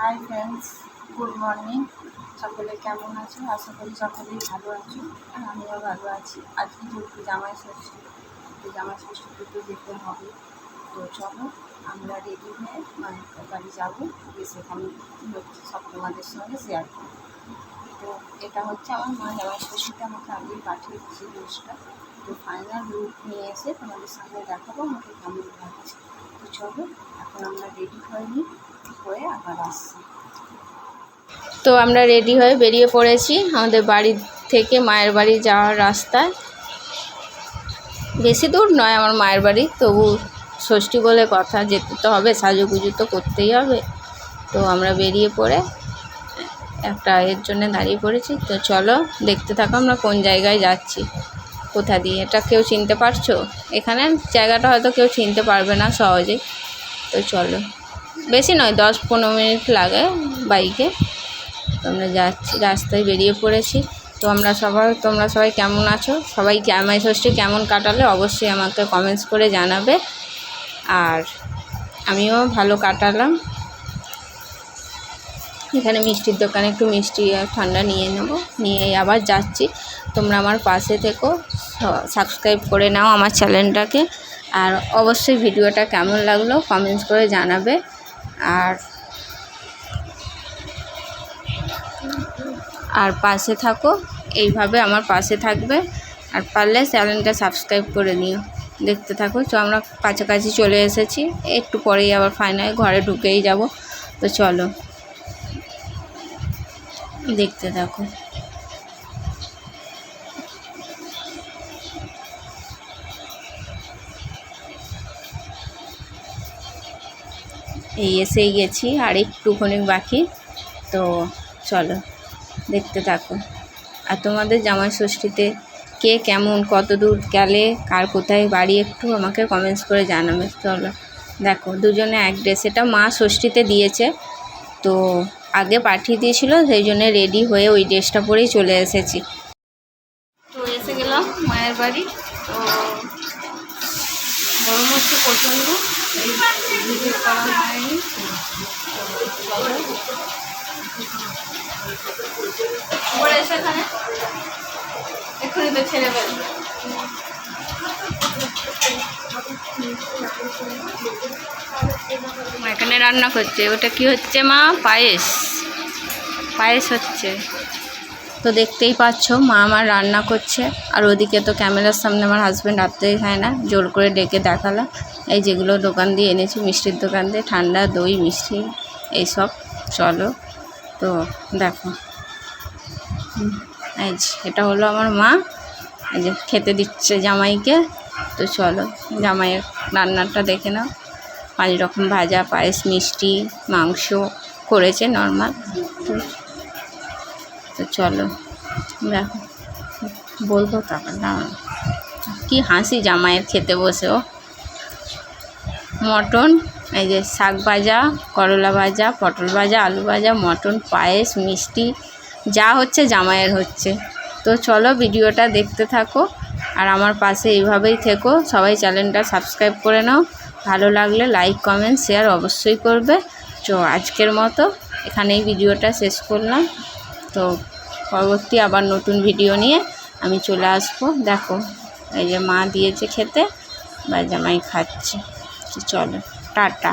Hi friends, good morning. সকলে কেমন আছো? আশা করি সকলেই ভালো আছো, আর আমিও ভালো আছি। আজকে যেহেতু জামাই ষষ্ঠী, তো জামাই ষষ্ঠীতে তো যেতে হবে। তো চলো আমরা রেডি হয়ে মায়ের বাড়ি যাবো, গিয়ে সেখানে হচ্ছে সব তোমাদের সঙ্গে শেয়ার করবো। তো এটা হচ্ছে আমার মা জামাই ষষ্ঠীতে আমাকে আগেই পাঠিয়েছে জিনিসটা। তো ফাইনাল লুক নিয়ে এসে তোমাদের সঙ্গে দেখাবো আমাকে কেমন লাগছে। তো চলো এখন আমরা রেডি হয়ে আবার আসছি। তো আমরা রেডি হয়ে বেরিয়ে পড়েছি আমাদের বাড়ি থেকে মায়ের বাড়ি যাওয়ার রাস্তায়। বেশি দূর নয় আমার মায়ের বাড়ি, তবু ষষ্ঠী বলে কথা, যেতে তো হবে, সাজুগুজু তো করতেই হবে। তো আমরা বেরিয়ে পড়ে একটা এর জন্য দাঁড়িয়ে পড়েছি। তো চলো দেখতে থাকো আমরা কোন জায়গায় যাচ্ছি, কোথা দিয়ে। এটা কেউ চিনতে পারছো? এখানে জায়গাটা হয়তো কেউ চিনতে পারবে না সহজে। তো চলো, বেশি নয় 10-15 মিনিট লাগে বাইকে। তো আমরা যাচ্ছি, রাস্তায় বেরিয়ে পড়েছি। তো তোমরা সবাই কেমন আছো? সবাই জামাই ষষ্ঠী কেমন কাটালে অবশ্যই আমাকে কমেন্টস করে জানাবে। আর আমিও ভালো কাটালাম। এখানে মিষ্টির দোকানে একটু মিষ্টি আর ঠান্ডা নিয়ে নেব, নিয়ে আবার যাচ্ছি। তোমরা আমার পাশে থেকো, সাবস্ক্রাইব করে নাও আমার চ্যানেলটাকে। আর অবশ্যই ভিডিওটা কেমন লাগলো কমেন্টস করে জানাবে। আর পাশে থাকো, এইভাবে আমার পাশে থাকবে। আর পারলে চ্যানেলটা সাবস্ক্রাইব করে নিও। দেখতে থাকো। তো আমরা কাছাকাছি চলে এসেছি, একটু পরেই আবার ফাইনাল ঘরে ঢুকেই যাব। তো চলো দেখতে থাকো। এই এসেই গেছি, আর একটুখানি বাকি। তো চলো দেখতে থাকো। আর তোমাদের জামাই ষষ্ঠীতে কে কেমন, কত দূর গেলে, কার কোথায় বাড়ি, একটু আমাকে কমেন্টস করে জানাবে। চলো দেখো, দুজনে এক ড্রেস, এটা মা ষষ্ঠীতে দিয়েছে। তো আগে পাঠিয়ে দিয়েছিল, সেই জন্য রেডি হয়ে ওই ড্রেসটা পরেই চলে এসেছি। তো এসে গেলাম মায়ের বাড়ি। তো গরম হচ্ছে প্রচণ্ড, ভিডিও করা হয়নি। পরে এসে এখানে এক্ষুনি তো ছেড়ে ফেলবে। এখানে রান্না করছে, ওটা কি হচ্ছে মা? পায়েস হচ্ছে। তো দেখতেই পাচ্ছ মা আমার রান্না করছে। আর ওদিকে তো ক্যামেরার সামনে আমার হাজব্যান্ড আসতেই হয় না, জোর করে ডেকে দেখালাম। এই যেগুলো দোকান দিয়ে এনেছি, মিষ্টির দোকান দিয়ে ঠান্ডা দই মিষ্টি এইসব। চলো তো দেখো, এই যে এটা হলো আমার মা, এই যে খেতে দিচ্ছে জামাইকে। তো চলো জামাইয়ের রান্নাটা দেখে নাও। 5 রকম ভাজা, পায়েস, মিষ্টি, মাংস করেছে নর্মাল। তো চলো দেখো, বলবো তারপর না। কি হাসি জামাইয়ের খেতে বসেও। মটন, এই যে শাক ভাজা, করলা ভাজা, পটল ভাজা, আলু ভাজা, মটন, পায়েস, মিষ্টি, যা হচ্ছে জামাইয়ের হচ্ছে। তো চলো ভিডিওটা দেখতে থাকো, আর আমার পাশে এইভাবেই থেকো। সবাই চ্যানেলটা সাবস্ক্রাইব করে নাও। ভালো লাগলে লাইক, কমেন্ট, শেয়ার অবশ্যই করবে। তো আজকের মতো এখানেই ভিডিওটা শেষ করলাম। তো পরবর্তী আবার নতুন ভিডিও নিয়ে আমি চলে আসবো। দেখো এই যে মা দিয়েছে খেতে, বা জামাই খাচ্ছে। চলো টাটা।